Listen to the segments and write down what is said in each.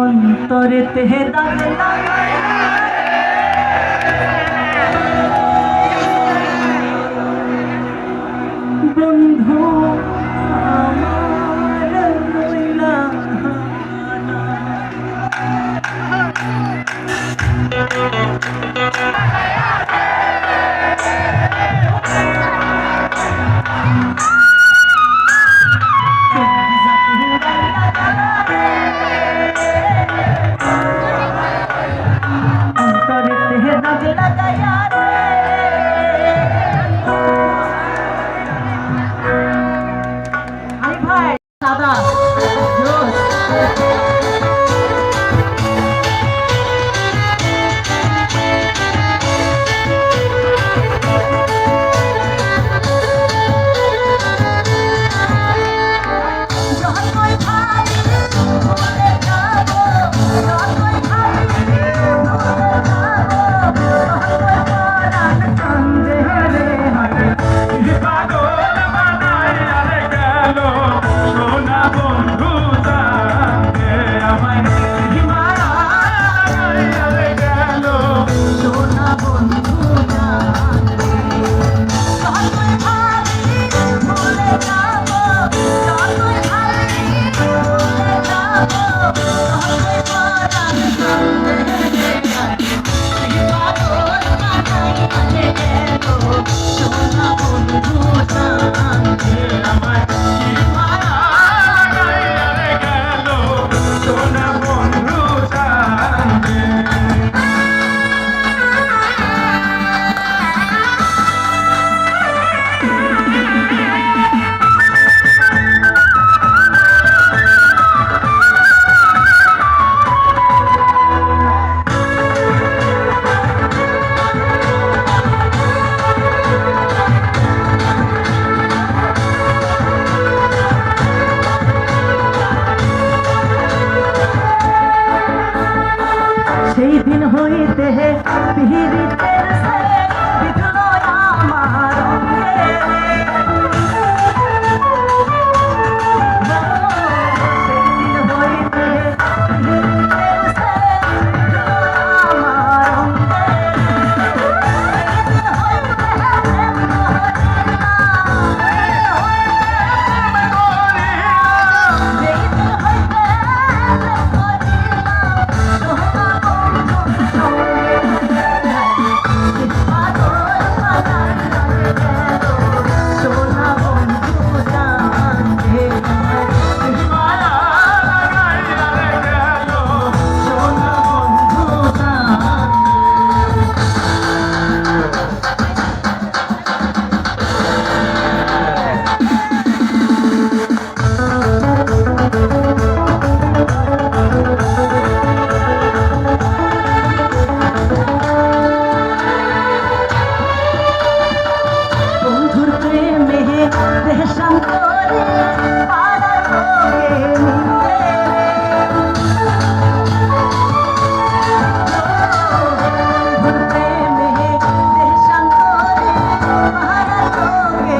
অন্তরেতে দাগ লাগায় বন্ধু আমার রইলা অন্তরেতে দাগ লাগায়া দাদা সেই দিন হইতে পিহিরিতের সে বিধুল আমার অঙ্গে সেই দিন হইতে পিহিরিতের সে বিধুল আমার অঙ্গে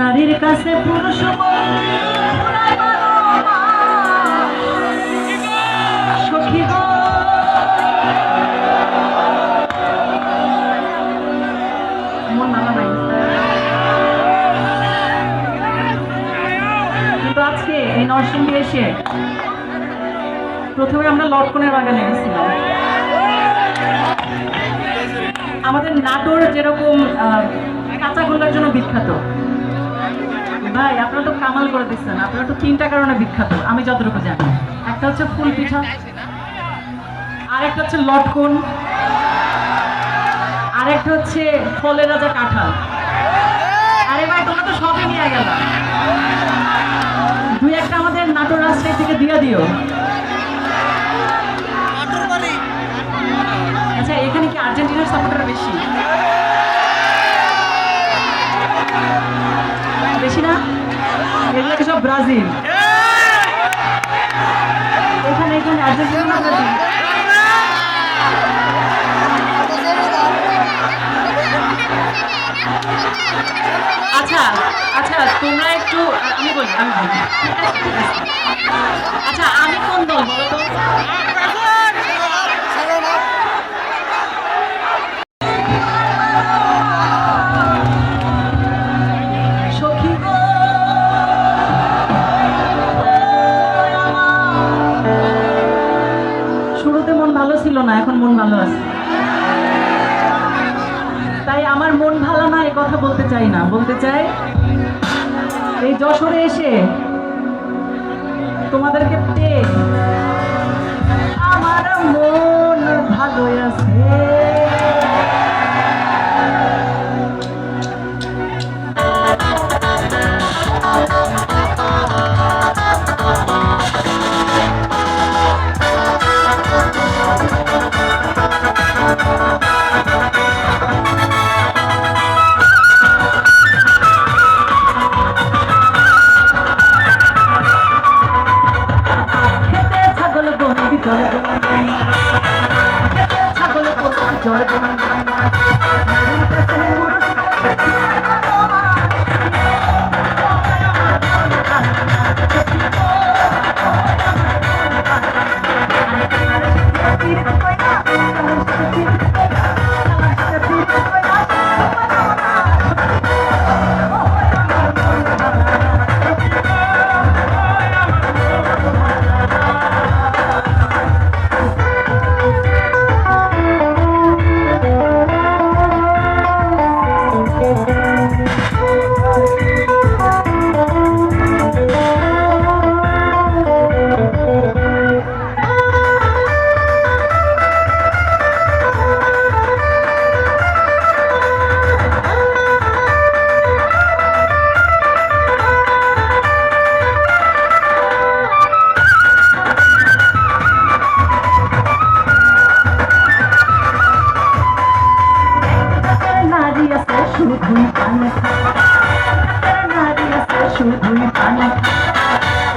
নারীর কাছে পুরুষ সখী গো মন ভালো নাই কিন্তু আজকে এই নরসিংদী এসে প্রথমে আমরা লটকনের বাগানে গেছিলাম আমাদের নাটোর যেরকম কাঁচাগোল্লার জন্য বিখ্যাত, ভাই আপনারা তো কামাল করে দিচ্ছেন। আপনারা তো তিনটা কারণে বিখ্যাত আমি যতটুকু জানি। একটা হচ্ছে ফুল পিঠা, আরেকটা হচ্ছে লটকন, আরেকটা হচ্ছে ফলের রাজা কাঁঠাল। আরে ভাই তোমরা তো সবই নিয়ে গেল, দুই একটা আমাদের নাটোর রাজশাহী থেকে দিয়ে দিও। আচ্ছা এখানে কি আর্জেন্টিনার সাপোর্টার বেশি? বেশি না? এগুলো কি সব ব্রাজিল? এখানে এখানে আর্জেন্টিনা না ব্রাজিল? আচ্ছা আচ্ছা তোমরা একটু আমি বলি আচ্ছা আমি কোন দল বলো তো? শুরুতে মন ভালো ছিল না, এখন মন ভালো আছে। তাই আমার মন ভালো না এ কথা বলতে চাই না, বলতে চাই এই যশোরে এসে তোমাদেরকে পেয়ে আমার মন ভালো আছে।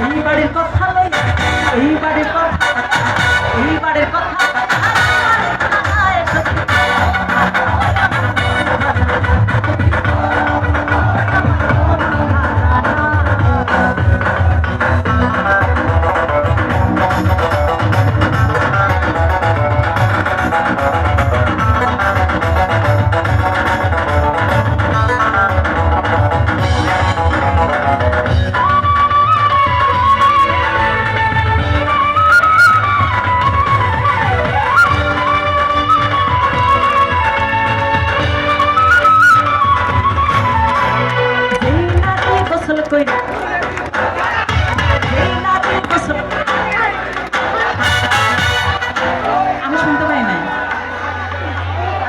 এইবারের কথা এইবারের কথা এইবারের কথা আমি শুনতে পাই না।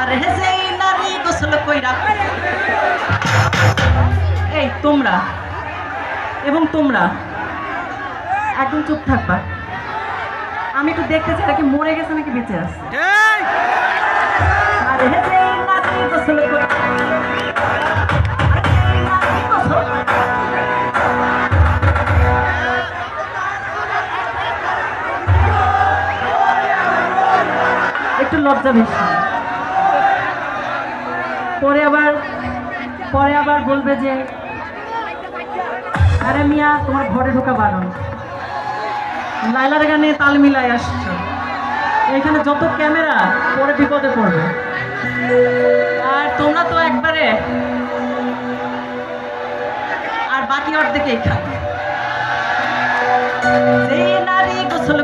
আর হেসেই নারী গোসল কইরা, এই তোমরা এবং তোমরা একদম চুপ থাকবা। আমি একটু দেখতে চাই নাকি মরে গেছে নাকি বেঁচে আছে। আর হেসেই নারী গোসল কইরা একটু লজ্জা বেশি। পরে আবার বলবে যে আরে মিয়া তোমার ঘরে ঢোকা বারণ, লাইলার গানে তাল মিলাই আসছো, এখানে যত ক্যামেরা পরে বিপদে পড়বে। আর তোমরা তো একবারে আর বাকি অর্ধেকে এখানে সেই নারী গোসল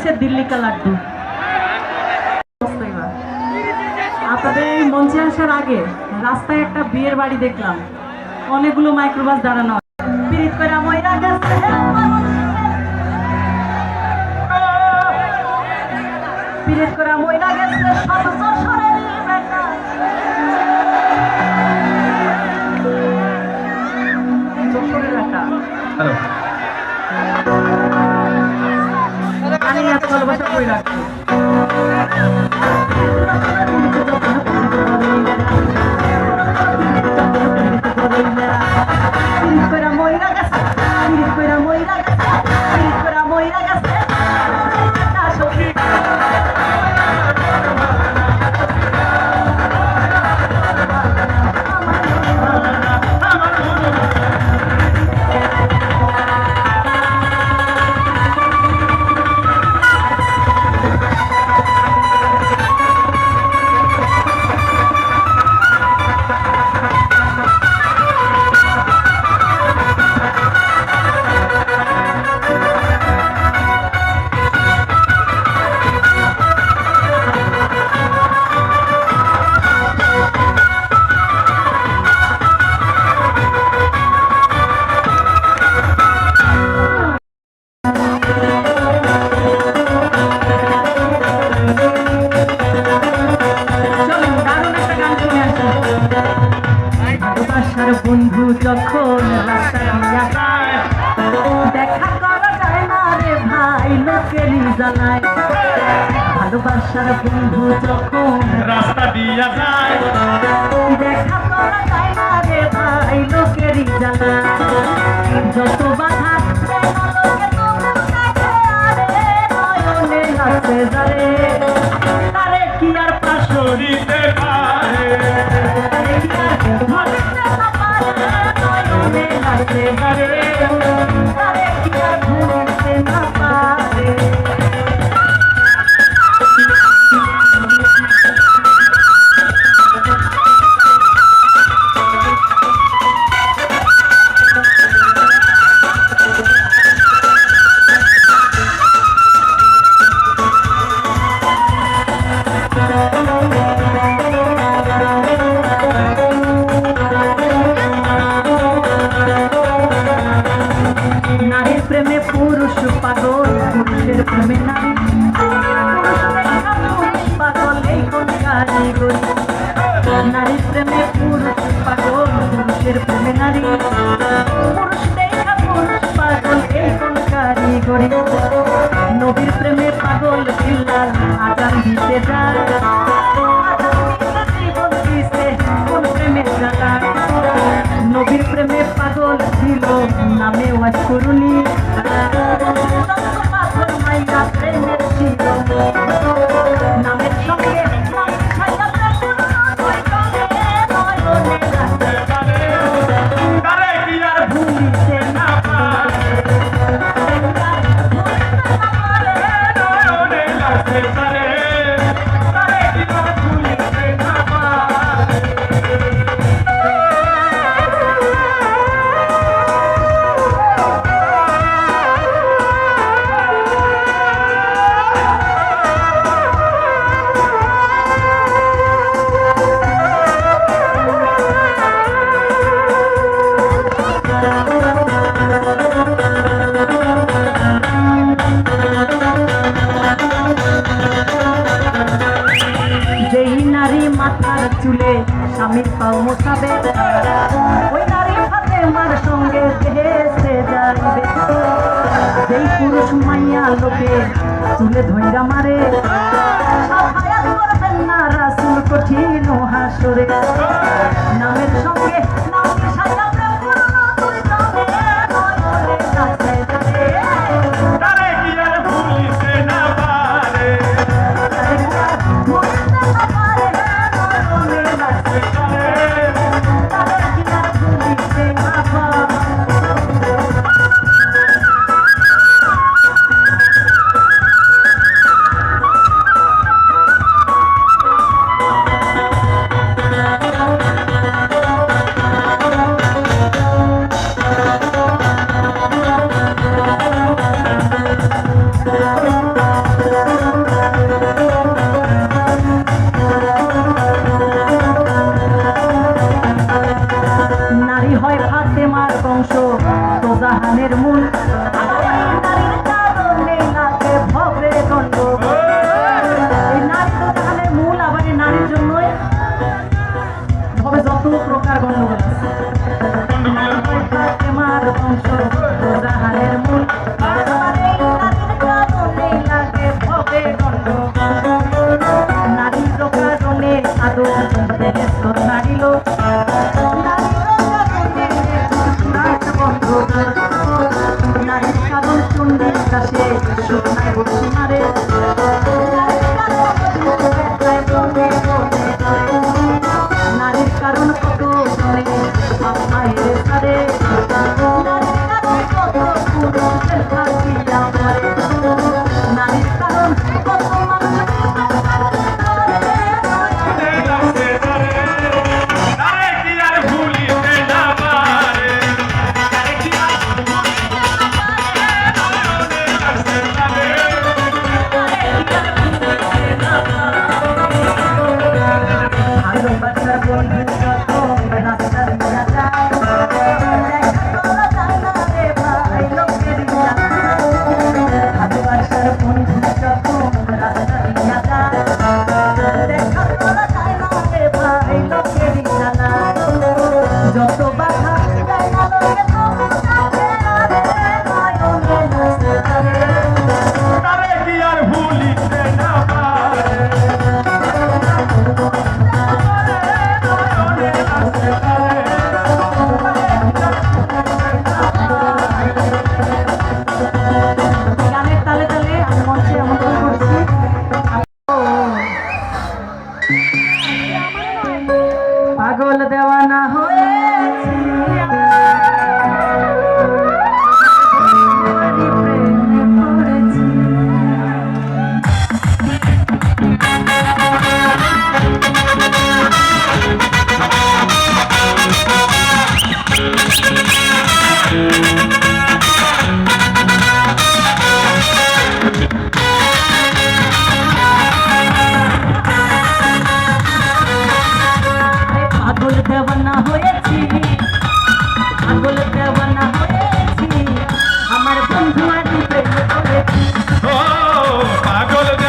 হচ্ছে দিল্লি কা লাড্ডু। আপনাদের এই মঞ্চে আসার আগে রাস্তায় একটা বিয়ের বাড়ি দেখলাম, অনেকগুলো মাইক্রোবাস দাঁড়ানো। পিরিত করে মইরা গেছে, পিরিত করে মইরা গেছে শত বছরের বেটা। যশোরের বেটা। হ্যালো, আমি এত ভালোবাসা করে রাখছি। বন্ধু যখন রাস্তায় দেখা করা যায় না রে ভাই, লোকেরই জানায়। ভালোবাসার বন্ধু যখন রাস্তা দিয়া যায়, দেখা করা যায় না রে ভাই, লোকেরই জানায়। যত বাধা নয়নে নাচে যারে, তারে কি আর পাশো দিতে পারে তারে কি আর ভুলতে না পারে, নয়নে নাচে যারে, তারে কি আর ভুলতে না পারে। নারীর প্রেমে পুরুষ পাগল, পুরুষের প্রেমে নারী, পুরুষ পাগল এই কোন কারিগরি। নারীর প্রেমে পুরুষ পাগল, পুরুষের প্রেমে নারী, পুরুষ দেখা পুরুষ পাগল এই কোন কারিগরি। নবীর প্রেমে পাগল বিল্লাল আজান দিতে যায়, জীবন দিতে কোন প্রেমের জ্বালা। নবীর প্রেমে পাগল ছিল নামে ওয়াজ করুনি, পাথর মাইয়া প্রেমের ছিল নামের সঙ্গে ভুলিতে না পারে, যেই নারী মাথার চুলে স্বামীর পাও মোছাবে, ওই নারী ফাতেমার সঙ্গে দেশে যাবে। যেই পুরুষ মাইয়া লোকে চুলে ধইরা মারে, সাফায়াত করবেন না রাসূল কঠিন হাসরে। নামের সঙ্গে নাম মিশাইয়া প্রেম করো না তুই তবে, নয়নে নাচে যাবে, তারে কি আর ভুলিতে না পারে তারে কি আর ভুলতে না পারে, নয়নে নাচে যাবে, তারে কি আর ভুলিতে না পারে। পাগল